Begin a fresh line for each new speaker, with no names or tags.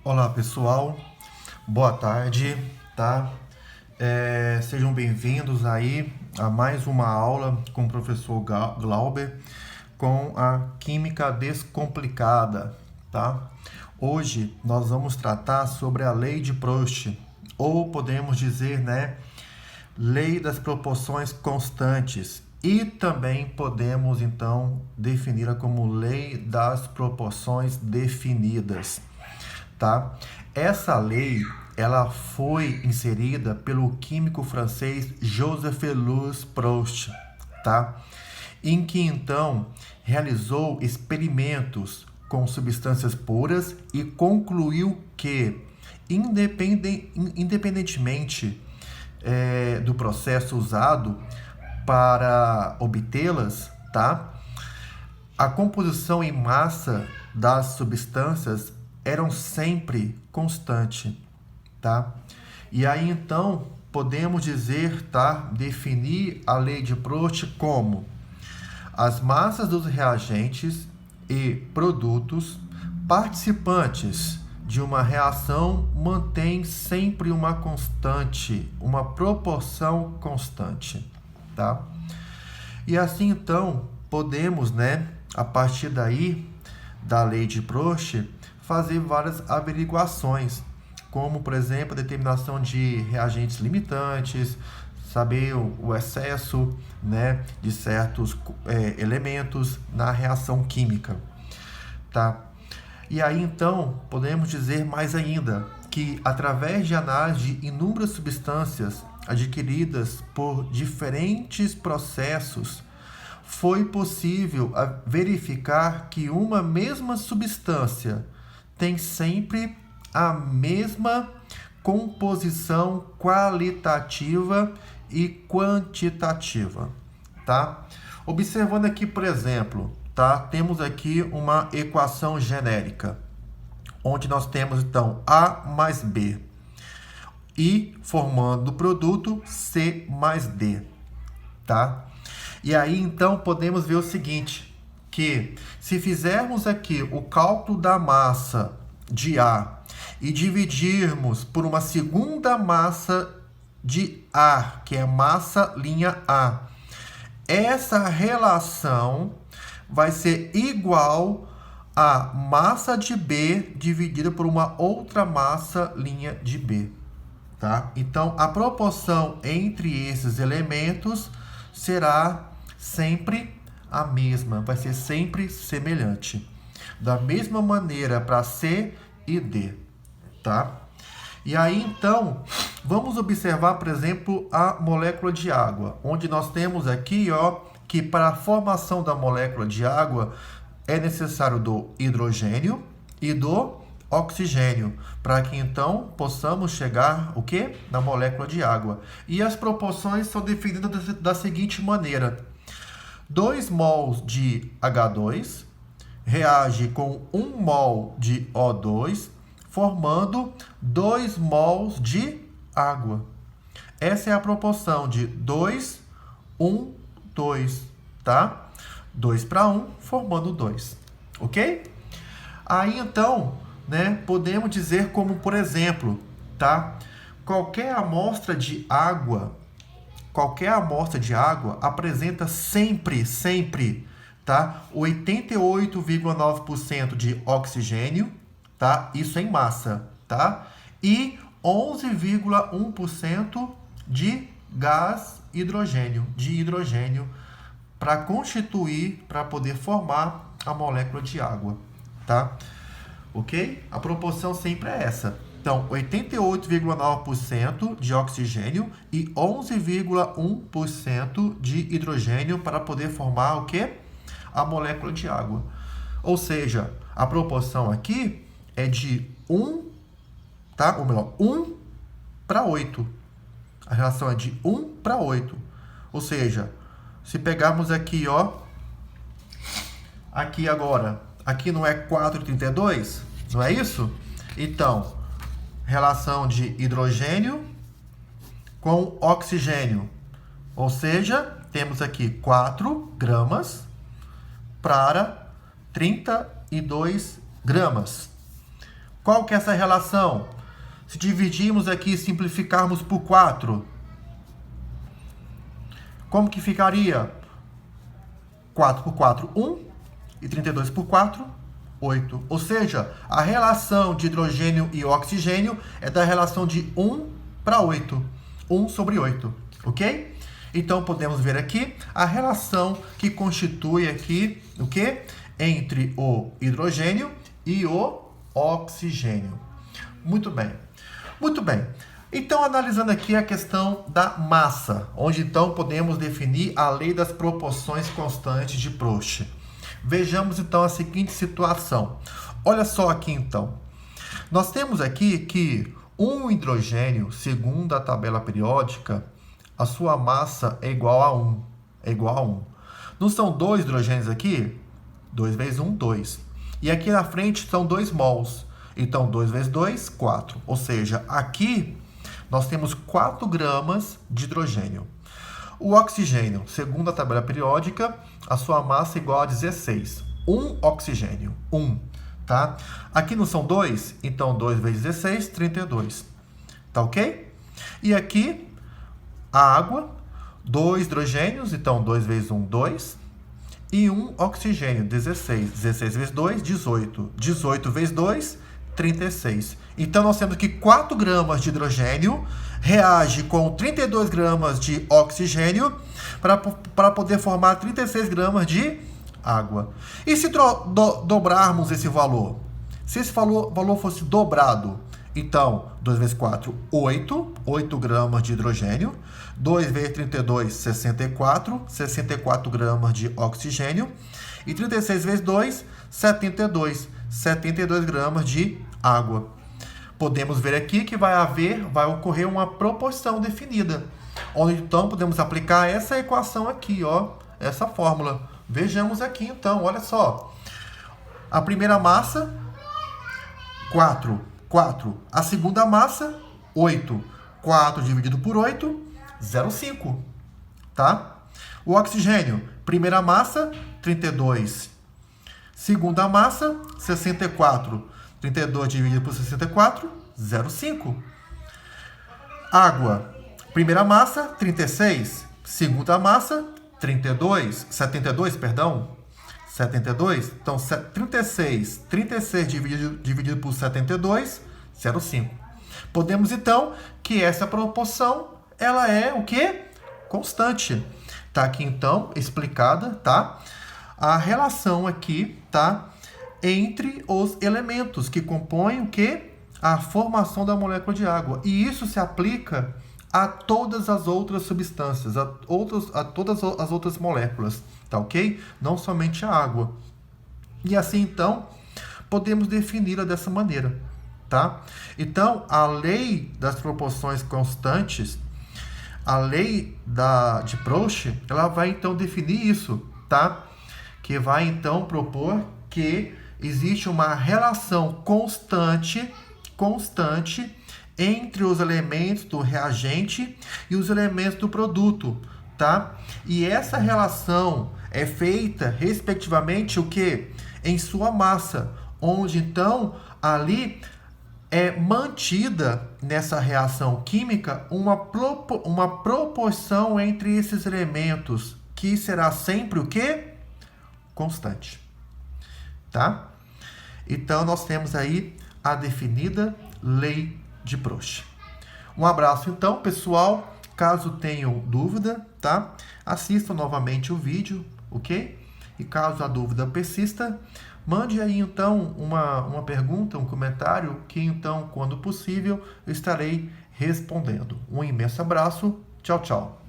Olá pessoal, boa tarde, tá? Sejam bem-vindos aí a mais uma aula com o professor Glauber com a Química Descomplicada, tá? Hoje nós vamos tratar sobre a Lei de Proust, ou podemos dizer, né, Lei das Proporções Constantes. E também podemos então definir-a como Lei das Proporções Definidas, tá? Essa lei, ela foi inserida pelo químico francês Joseph-Louis Proust, tá? Em que então realizou experimentos com substâncias puras e concluiu que, independentemente do processo usado para obtê-las, tá? A composição em massa das substâncias eram sempre constante, tá? E aí então podemos dizer, tá, definir a lei de Proust como as massas dos reagentes e produtos participantes de uma reação mantêm sempre uma constante, uma proporção constante, tá? E assim então podemos, né, a partir daí da lei de Proust, fazer várias averiguações, como por exemplo a determinação de reagentes limitantes, saber o excesso, né, de certos elementos na reação química, tá? E aí então podemos dizer mais ainda que através de análise de inúmeras substâncias adquiridas por diferentes processos foi possível verificar que uma mesma substância tem sempre a mesma composição qualitativa e quantitativa, tá? Observando aqui, por exemplo, tá? Temos aqui uma equação genérica, onde nós temos então A mais B e formando o produto C mais D, tá? E aí então podemos ver o seguinte, que se fizermos aqui o cálculo da massa de A e dividirmos por uma segunda massa de A, que é massa linha A, essa relação vai ser igual a massa de B dividida por uma outra massa linha de B, tá? Então a proporção entre esses elementos será sempre a mesma, vai ser sempre semelhante. Da mesma maneira para C e D, tá? E aí então, vamos observar, por exemplo, a molécula de água, onde nós temos aqui, ó, que para a formação da molécula de água é necessário do hidrogênio e do oxigênio, para que então possamos chegar o quê? Na molécula de água. E as proporções são definidas da seguinte maneira: 2 mols de H2 reage com 1 mol de O2, formando 2 mols de água. Essa é a proporção de 2, 1, 2, tá? 2 para 1, formando 2, ok? Aí então, né, podemos dizer como, por exemplo, tá? Qualquer amostra de água apresenta sempre, tá? 88,9% de oxigênio, tá? Isso em massa, tá? E 11,1% de gás de hidrogênio para constituir, para poder formar a molécula de água, tá? Ok? A proporção sempre é essa. Então, 88,9% de oxigênio e 11,1% de hidrogênio para poder formar o quê? A molécula de água. Ou seja, a proporção aqui é de 1, tá? Ou melhor, 1 para 8. A relação é de 1 para 8. Ou seja, se pegarmos aqui, ó, aqui agora, aqui não é 4,32? Não é isso? Então, relação de hidrogênio com oxigênio. Ou seja, temos aqui 4 gramas para 32 gramas. Qual que é essa relação? Se dividirmos aqui e simplificarmos por 4, como que ficaria? 4 por 4, 1. E 32 por 4, 8. Ou seja, a relação de hidrogênio e oxigênio é da relação de 1 para 8. 1 sobre 8. Ok? Então, podemos ver aqui a relação que constitui aqui o quê? Entre o hidrogênio e o oxigênio. Muito bem. Muito bem. Então, analisando aqui a questão da massa, onde então podemos definir a lei das proporções constantes de Proust. Vejamos então a seguinte situação. Olha só aqui então. Nós temos aqui que um hidrogênio, segundo a tabela periódica, a sua massa é igual a 1. É igual a 1. Não são 2 hidrogênios aqui? 2 vezes 1, 2. E aqui na frente são 2 mols. Então, 2 vezes 2, 4. Ou seja, aqui nós temos 4 gramas de hidrogênio. O oxigênio, segundo a tabela periódica, a sua massa é igual a 16. 1 oxigênio, 1. Tá? Aqui não são 2? Então, 2 vezes 16, 32. Tá ok? E aqui, a água, 2 hidrogênios, então 2 vezes 1, 2. E 1 oxigênio, 16. 16 vezes 2, 18. 18 vezes 2, 36. Então, nós temos que 4 gramas de hidrogênio reage com 32 gramas de oxigênio para poder formar 36 gramas de água. E se dobrarmos esse valor? Se esse valor fosse dobrado, então, 2 vezes 4, 8. 8 gramas de hidrogênio. 2 vezes 32, 64. 64 gramas de oxigênio. E 36 vezes 2, 72. 72 gramas de água. Podemos ver aqui que vai ocorrer uma proporção definida, onde então podemos aplicar essa equação aqui, ó, essa fórmula. Vejamos aqui então, olha só. A primeira massa, 4. A segunda massa, 8. 4 dividido por 8, 0,5. Tá? O oxigênio, primeira massa, 32. Segunda massa, 64. 32 dividido por 64, 0,5. Água, primeira massa, 36. Segunda massa, 72, perdão. 72. Então, 36 dividido por 72, 0,5. Podemos, então, que essa proporção, ela é o quê? Constante. Tá aqui, então, explicada, tá? A relação aqui, tá? Entre os elementos que compõem o quê? A formação da molécula de água. E isso se aplica a todas as outras substâncias, a todas as outras moléculas, tá ok? Não somente a água. E assim, então, podemos defini-la dessa maneira, tá? Então, a lei das proporções constantes, a lei de Proust, ela vai, então, definir isso, tá? Que vai, então, propor que existe uma relação constante entre os elementos do reagente e os elementos do produto, tá? E essa relação é feita, respectivamente, o quê? Em sua massa, onde, então, ali é mantida nessa reação química uma proporção entre esses elementos, que será sempre o quê? Constante, tá? Então, nós temos aí a definida lei de Proust. Um abraço, então, pessoal. Caso tenham dúvida, tá? Assistam novamente o vídeo, ok? E caso a dúvida persista, mande aí, então, uma pergunta, um comentário, que, então, quando possível, eu estarei respondendo. Um imenso abraço. Tchau, tchau.